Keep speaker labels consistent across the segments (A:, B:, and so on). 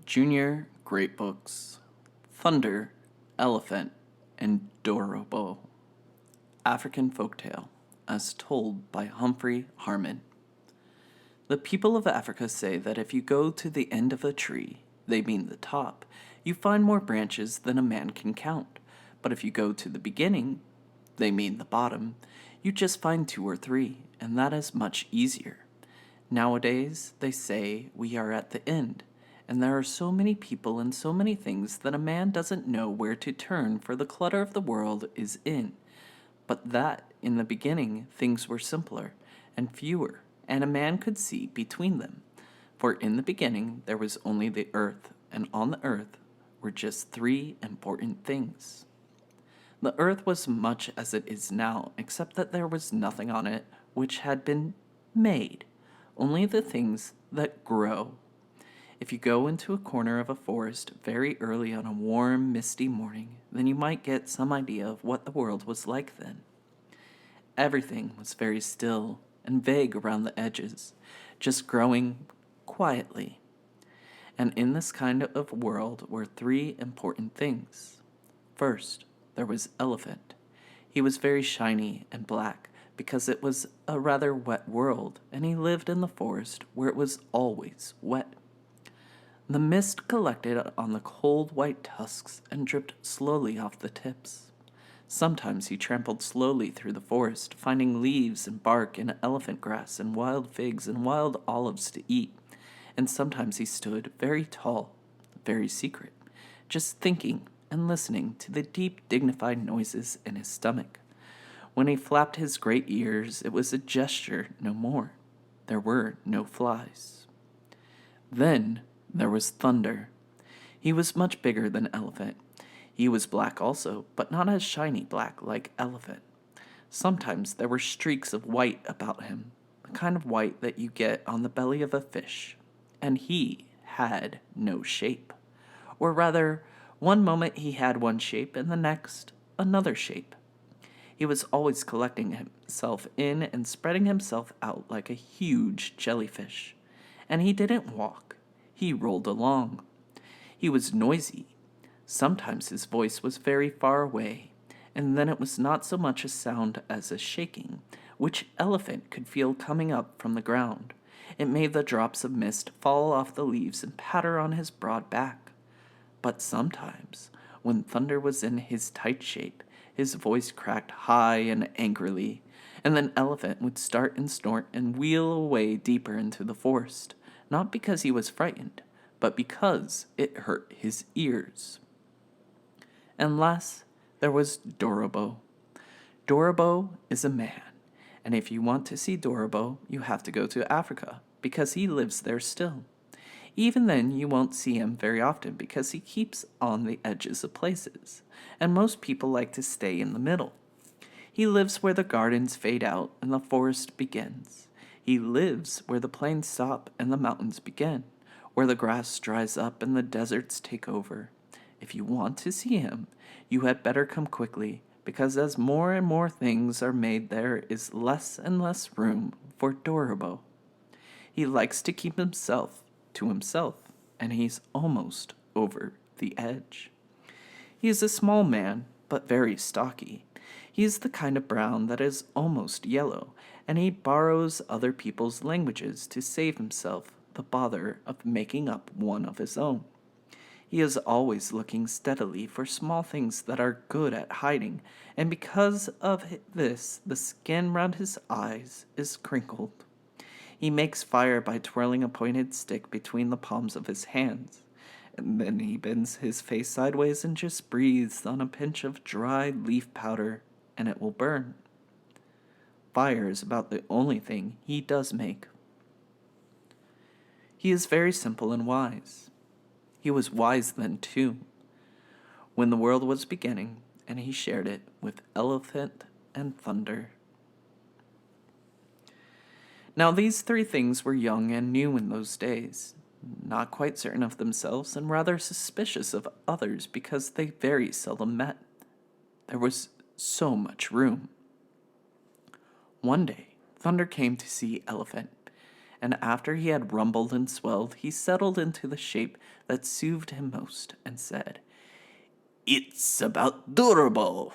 A: Junior Great Books, Thunder, Elephant, and Dorobo. African Folktale, as told by Humphrey Harmon. The people of Africa say that if you go to the end of a tree, they mean the top, you find more branches than a man can count. But if you go to the beginning, they mean the bottom, you just find two or three, and that is much easier. Nowadays, they say we are at the end, and there are so many people and so many things that a man doesn't know where to turn, for the clutter of the world is in. But that, in the beginning, things were simpler and fewer, and a man could see between them. For in the beginning there was only the earth, and on the earth were just three important things. The earth was much as it is now, except that there was nothing on it which had been made, only the things that grow. If you go into a corner of a forest very early on a warm, misty morning, then you might get some idea of what the world was like then. Everything was very still and vague around the edges, just growing quietly. And in this kind of world were three important things. First, there was Elephant. He was very shiny and black because it was a rather wet world, and he lived in the forest where it was always wet. The mist collected on the cold white tusks and dripped slowly off the tips. Sometimes he trampled slowly through the forest, finding leaves and bark and elephant grass and wild figs and wild olives to eat. And sometimes he stood very tall, very secret, just thinking and listening to the deep, dignified noises in his stomach. When he flapped his great ears, it was a gesture no more. There were no flies. Then there was Thunder. He was much bigger than Elephant. He was black also, but not as shiny black like Elephant. Sometimes there were streaks of white about him, the kind of white that you get on the belly of a fish. And he had no shape. Or rather, one moment he had one shape, and the next another shape. He was always collecting himself in and spreading himself out like a huge jellyfish. And he didn't walk. He rolled along. He was noisy. Sometimes his voice was very far away, and then it was not so much a sound as a shaking, which Elephant could feel coming up from the ground. It made the drops of mist fall off the leaves and patter on his broad back. But sometimes, when Thunder was in his tight shape, his voice cracked high and angrily, and then Elephant would start and snort and wheel away deeper into the forest, not because he was frightened, but because it hurt his ears. And last, there was Dorobo. Dorobo is a man, and if you want to see Dorobo, you have to go to Africa, because he lives there still. Even then, you won't see him very often because he keeps on the edges of places, and most people like to stay in the middle. He lives where the gardens fade out and the forest begins. He lives where the plains stop and the mountains begin, where the grass dries up and the deserts take over. If you want to see him, you had better come quickly, because as more and more things are made, there is less and less room for Dorobo. He likes to keep himself to himself, and he's almost over the edge. He is a small man, but very stocky. He is the kind of brown that is almost yellow, and he borrows other people's languages to save himself the bother of making up one of his own. He is always looking steadily for small things that are good at hiding, and because of this, the skin round his eyes is crinkled. He makes fire by twirling a pointed stick between the palms of his hands, and then he bends his face sideways and just breathes on a pinch of dried leaf powder, and it will burn. Fire is about the only thing he does make. He is very simple and wise. He was wise then, too, when the world was beginning, and he shared it with Elephant and Thunder. Now these three things were young and new in those days, not quite certain of themselves and rather suspicious of others because they very seldom met. There was so much room. One day, Thunder came to see Elephant, and after he had rumbled and swelled, he settled into the shape that soothed him most, and said, "It's about Dorobo."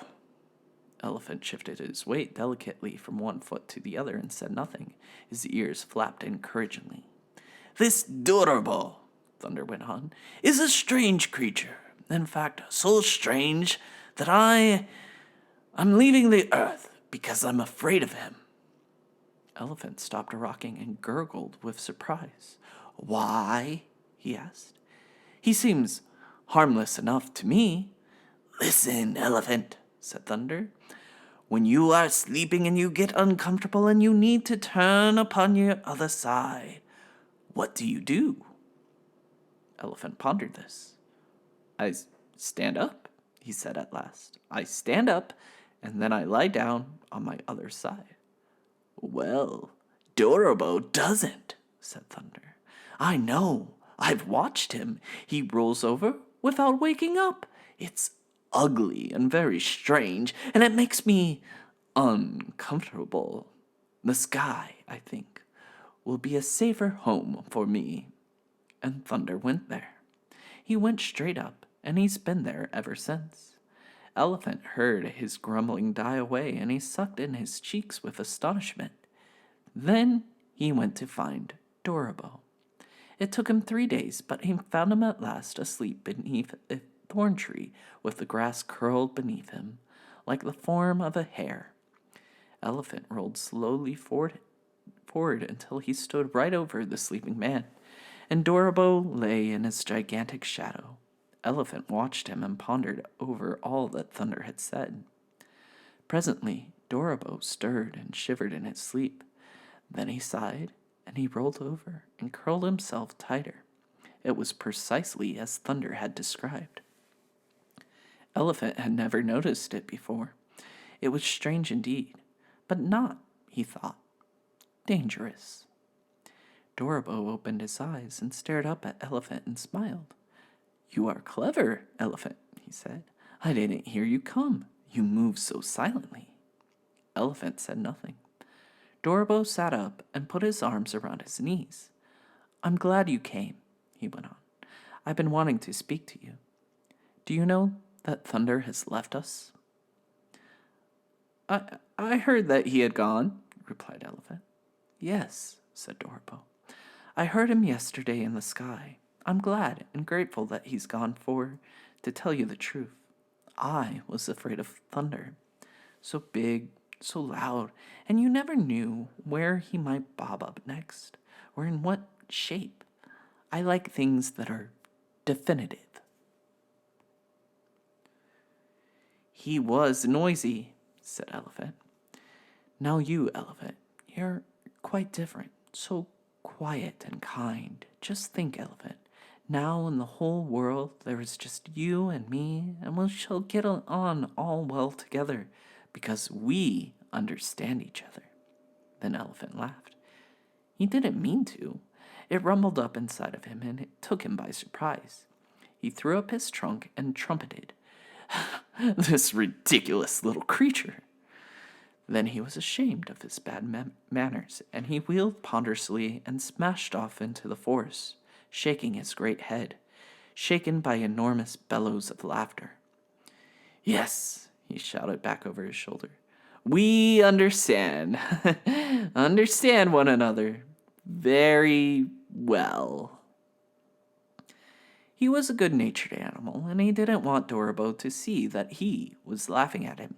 A: Elephant shifted his weight delicately from one foot to the other and said nothing. His ears flapped encouragingly. "This Dorobo," Thunder went on, "is a strange creature. In fact, so strange that I'm leaving the earth because I'm afraid of him." Elephant stopped rocking and gurgled with surprise. "Why?" he asked. "He seems harmless enough to me." "Listen, Elephant," said Thunder. "When you are sleeping and you get uncomfortable and you need to turn upon your other side, what do you do?" Elephant pondered this. "I stand up," he said at last. "I stand up, and then I lie down on my other side." "Well, Dorobo doesn't," said Thunder. "I know. I've watched him. He rolls over without waking up. It's ugly and very strange, and it makes me uncomfortable. The sky, I think, will be a safer home for me." And Thunder went there. He went straight up, and he's been there ever since. Elephant heard his grumbling die away, and he sucked in his cheeks with astonishment. Then he went to find Dorobo. It took him 3 days, but he found him at last asleep beneath a thorn tree with the grass curled beneath him, like the form of a hare. Elephant rolled slowly forward until he stood right over the sleeping man, and Dorobo lay in his gigantic shadow. Elephant watched him and pondered over all that Thunder had said. Presently, Dorobo stirred and shivered in his sleep. Then he sighed, and he rolled over and curled himself tighter. It was precisely as Thunder had described. Elephant had never noticed it before. It was strange indeed, but not, he thought, dangerous. Dorobo opened his eyes and stared up at Elephant and smiled. "You are clever, Elephant," he said. "I didn't hear you come. You move so silently." Elephant said nothing. Dorobo sat up and put his arms around his knees. "I'm glad you came," he went on. "I've been wanting to speak to you. Do you know that Thunder has left us?" I heard that he had gone," replied Elephant. "Yes," said Dorobo. "I heard him yesterday in the sky. I'm glad and grateful that he's gone, for, to tell you the truth, I was afraid of Thunder. So big, so loud, and you never knew where he might bob up next, or in what shape. I like things that are definitive." "He was noisy," said Elephant. "Now you, Elephant, you're quite different, so quiet and kind. Just think, Elephant, now in the whole world there is just you and me, and we shall get on all well together, because we understand each other." Then Elephant laughed. He didn't mean to. It rumbled up inside of him, and it took him by surprise. He threw up his trunk and trumpeted, "This ridiculous little creature!" Then he was ashamed of his bad manners, and he wheeled ponderously and smashed off into the forest, shaking his great head, shaken by enormous bellows of laughter. "Yes," he shouted back over his shoulder, "we understand, understand one another very well." He was a good-natured animal, and he didn't want Dorobo to see that he was laughing at him.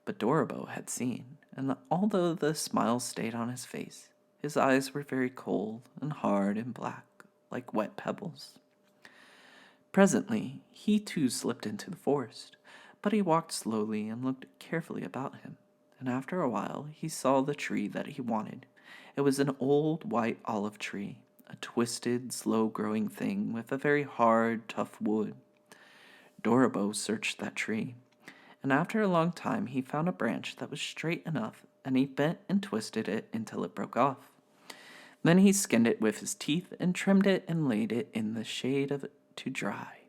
A: But Dorobo had seen, and although the smile stayed on his face, his eyes were very cold and hard and black, like wet pebbles. Presently, he too slipped into the forest, but he walked slowly and looked carefully about him, and after a while he saw the tree that he wanted. It was an old white olive tree, a twisted, slow-growing thing with a very hard, tough wood. Dorobo searched that tree, and after a long time he found a branch that was straight enough, and he bent and twisted it until it broke off. Then he skinned it with his teeth and trimmed it and laid it in the shade of it to dry.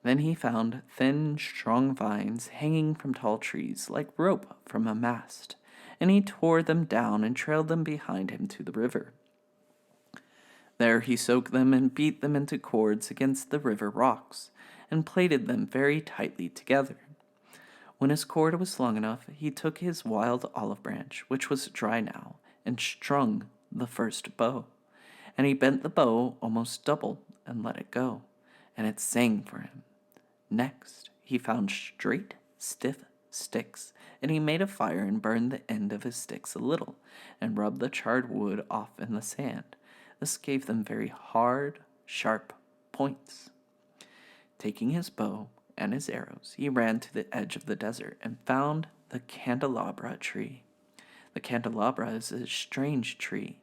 A: Then he found thin, strong vines hanging from tall trees like rope from a mast, and he tore them down and trailed them behind him to the river. There he soaked them and beat them into cords against the river rocks, and plaited them very tightly together. When his cord was long enough, he took his wild olive branch, which was dry now, and strung the first bow. And he bent the bow almost double and let it go, and it sang for him. Next, he found straight, stiff sticks, and he made a fire and burned the end of his sticks a little, and rubbed the charred wood off in the sand. This gave them very hard, sharp points. Taking his bow and his arrows, he ran to the edge of the desert and found the candelabra tree. The candelabra is a strange tree.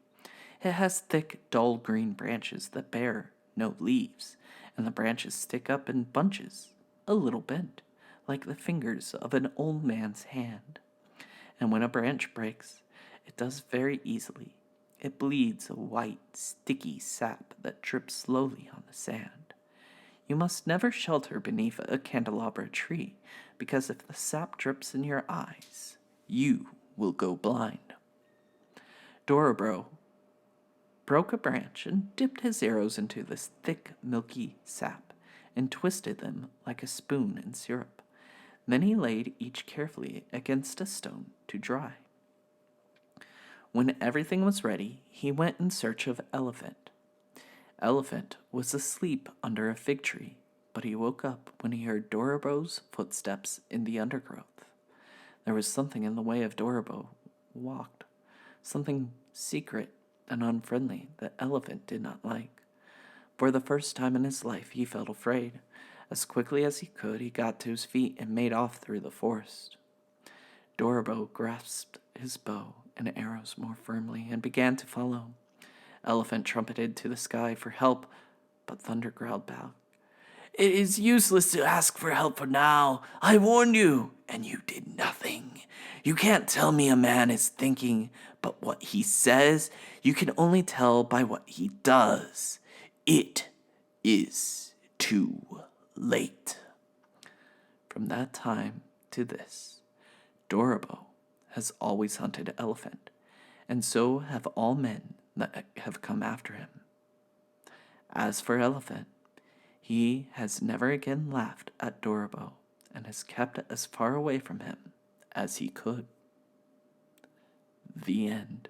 A: It has thick, dull green branches that bear no leaves, and the branches stick up in bunches, a little bent, like the fingers of an old man's hand. And when a branch breaks, it does very easily. It bleeds a white, sticky sap that drips slowly on the sand. You must never shelter beneath a candelabra tree, because if the sap drips in your eyes, you will go blind. Doroboro broke a branch and dipped his arrows into this thick, milky sap, and twisted them like a spoon in syrup. Then he laid each carefully against a stone to dry. When everything was ready, he went in search of Elephant. Elephant was asleep under a fig tree, but he woke up when he heard Doroboro's footsteps in the undergrowth. There was something in the way of Dorobo walked, something secret and unfriendly that Elephant did not like. For the first time in his life, he felt afraid. As quickly as he could, he got to his feet and made off through the forest. Dorobo grasped his bow and arrows more firmly and began to follow. Elephant trumpeted to the sky for help, but Thunder growled back, "It is useless to ask for help for now. I warned you, and you did nothing. You can't tell me a man is thinking, but what he says you can only tell by what he does. It is too late." From that time to this, Dorobo has always hunted Elephant, and so have all men that have come after him. As for Elephant, he has never again laughed at Dorobo and has kept as far away from him as he could. The end.